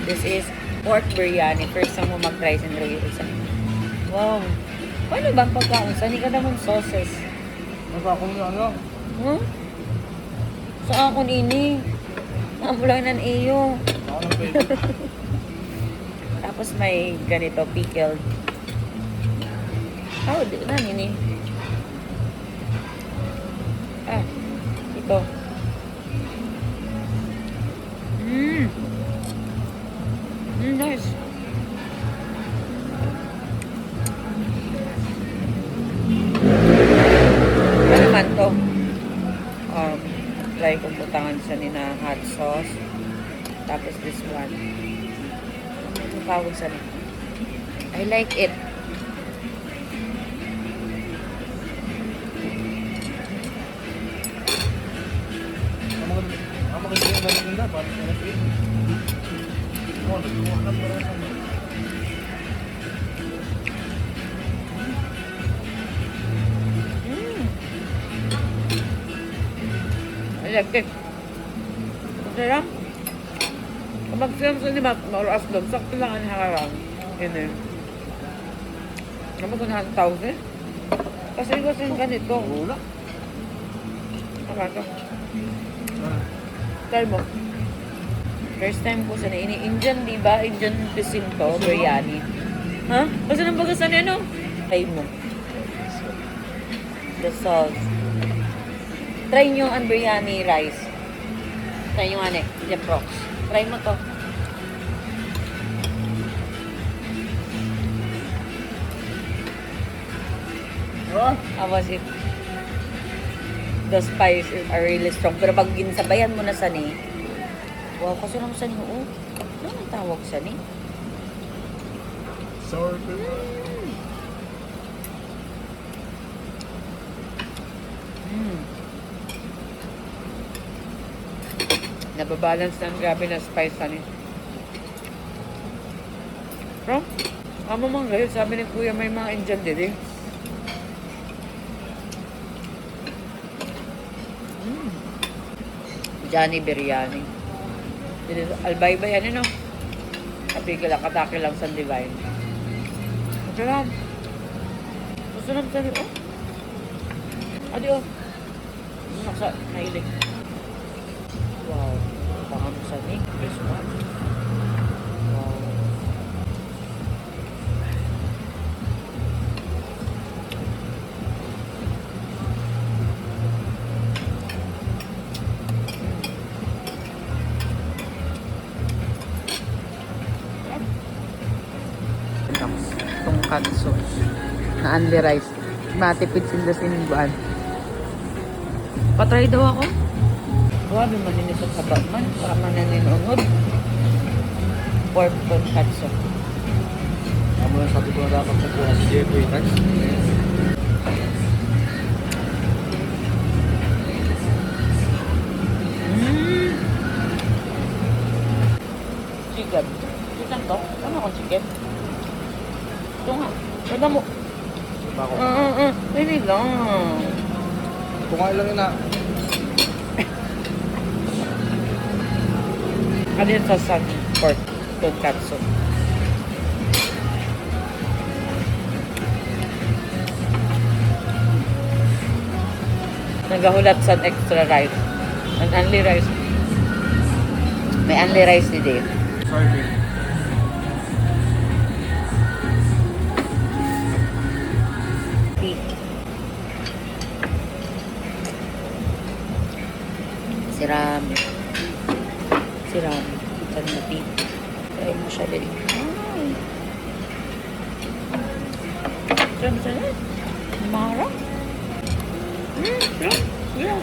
This is pork biryani. First time mo mag-try sa nilagay. Wow. Paano ba ang pagkaon? Saan ka naman sauces? Nasa akong ano? Huh? Sa ako nini. Namulan ng iyo. Ako ng pwede. Tapos may ganito, pickled. Oh, di na nini. Ah, ito. Nice. Ano naman to? Try kong butangan siya ni na hot sauce. Tapos this one. Ano tawag sa nito? I like it. Ang maganda yung nagaganda, parang sa nasa ito. Oo, nagkuha ka para sa mga. I like it. Kasi lang, kapag siyam sa diba, mauras doon, sakto lang ang harang. Yun eh. Naman kung 100,000. Kasi ganito. Wala. Ano ito? Try mo. First time ko sa Indian, di ba? Indian cuisine to, biryani. Ha? Basta nang bagasan yan, no? Try mo. The sauce. Try nyo ang biryani rice. Try nyo ano, the prox. Try mo to. How was it? The spices are really strong. Pero pag ginsabayan mo na sani, wow, kasi naman sani, oo. Ano ang tawag sani? Sour pepper. Nababalance na ang grabe na spice sani. Pero, amo mga ngayon, sabi ni Kuya may mga Indian din eh. Johnny Biryani. Albaybay yan, ano? Sabi ka lang, katake lang sa divine. Ito lang. Gusto lang sabi, oh. Adi, oh. Nasa, nailig. Wow. Baka mo sa nig. This one. Wow. Tongkatsu na only rice. Matipid sila siniguan. Patry daw ako. Grabe maninis at haba man. Para mananinuunod. Pork tongkatsu. Amo lang sabi ko na dapat kukuha si Jeffrey rice. Chicken. Chicken to? Ano akong chicken? Ito nga. Wala mo. Diba ako? Hindi lang. Kumain lang yun na. Ano yun sa sun? Pork tongkatsu. Nagahulat sa extra rice. Ang only rice. May only rice ni Dave. Sorry, babe. Siram. Siram. Ikan na tea. Try mo siya din. Ay. Siram siya. Mara. Yeah.